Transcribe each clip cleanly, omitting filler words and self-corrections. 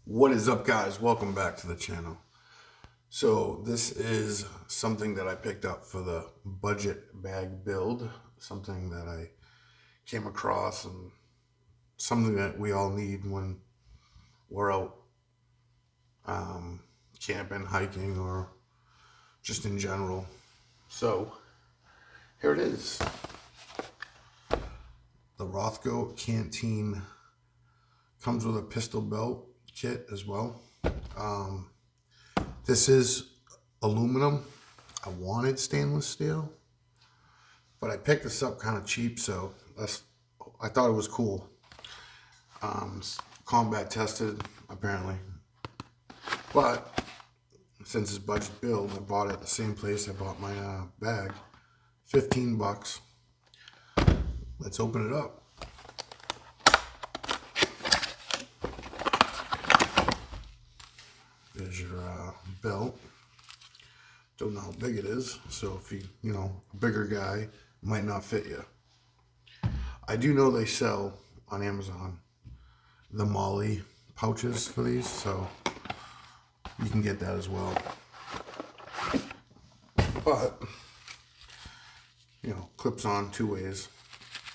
What is up, guys? Welcome back to the channel. So this is something that I picked up for the budget bag build, something that I came across and something that we all need when we're out camping, hiking, or just in general. So here it is, the Rothco Canteen. Comes with a pistol belt kit as well. This is aluminum. I wanted stainless steel, but I picked this up kind of cheap, so I thought it was cool. Combat tested, apparently. But since it's budget build, I bought it at the same place I bought my bag. 15 bucks. Let's open it up. There's your belt. Don't know how big it is, so if a bigger guy, might not fit you. I do know they sell on Amazon the Molly pouches for these, so you can get that as well. But, clips on two ways,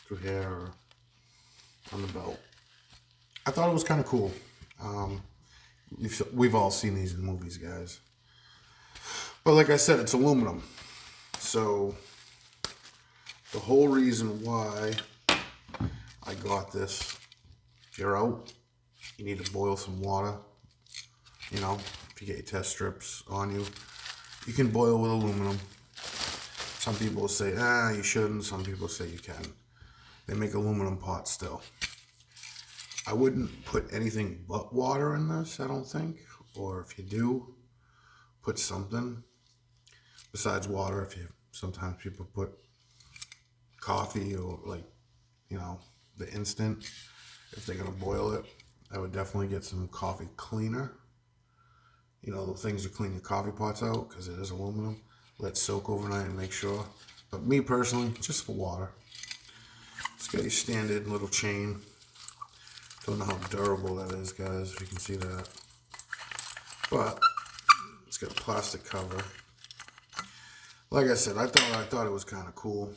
through here or on the belt. I thought it was kind of cool. We've all seen these in movies, guys. But like I said, it's aluminum. So the whole reason why I got this, if you're out, you need to boil some water. If you get your test strips on you, you can boil with aluminum. Some people say, you shouldn't. Some people say you can. They make aluminum pots still. I wouldn't put anything but water in this, I don't think. Or if you do, put something besides water. Sometimes people put coffee or the instant. If they're gonna boil it, I would definitely get some coffee cleaner. The things to clean your coffee pots out, because it is aluminum. Let it soak overnight and make sure. But me personally, just for water. It's got your standard little chain. Don't know how durable that is, guys, if you can see that. But it's got a plastic cover. Like I said, I thought it was kind of cool.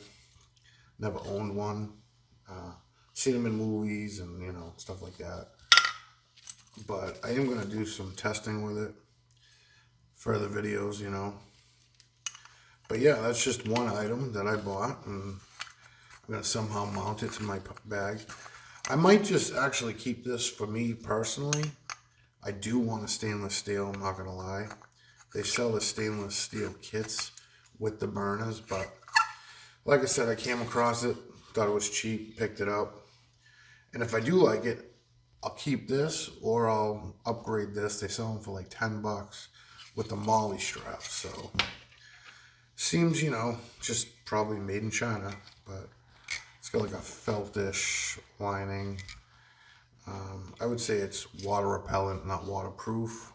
Never owned one. Seen them in movies and stuff like that. But I am gonna do some testing with it. Further videos, But yeah, that's just one item that I bought, and I'm gonna somehow mount it to my bag. I might just actually keep this for me personally. I do want a stainless steel, I'm not gonna lie. They sell the stainless steel kits with the burners, but like I said, I came across it, thought it was cheap, picked it up. And if I do like it, I'll keep this or I'll upgrade this. They sell them for like 10 bucks with the Molly strap. So seems, just probably made in China, but it's got like a feltish lining. I would say it's water repellent, not waterproof.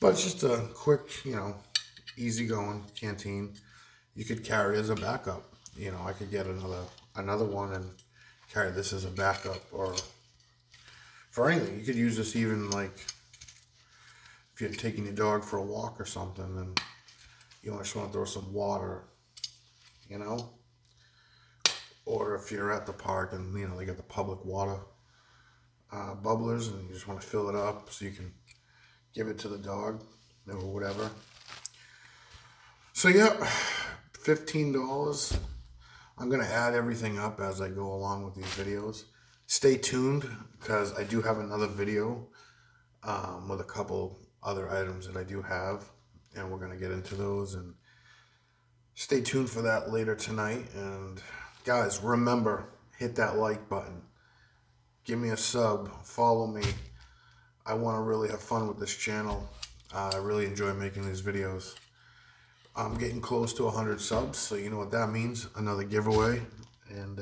But it's just a quick, easy going canteen. You could carry it as a backup. I could get another one and carry this as a backup, or for anything. You could use this even like if you're taking your dog for a walk or something and you just want to throw some water, or if you're at the park and they got the public water bubblers and you just want to fill it up so you can give it to the dog or whatever. So yeah, $15. I'm gonna add everything up as I go along with these videos. Stay tuned, because I do have another video with a couple other items that I do have, and we're gonna get into those, and stay tuned for that later tonight. And guys, remember, hit that like button, give me a sub, follow me. I want to really have fun with this channel. I really enjoy making these videos. I'm getting close to 100 subs, so you know what that means, another giveaway. And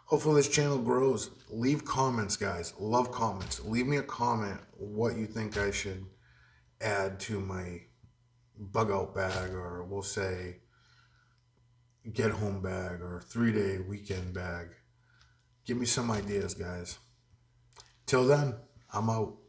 hopefully this channel grows. Leave comments, guys. Love comments. Leave me a comment what you think I should add to my bug out bag, or we'll say get home bag, or 3-day weekend bag. Give me some ideas, guys. Till then, I'm out.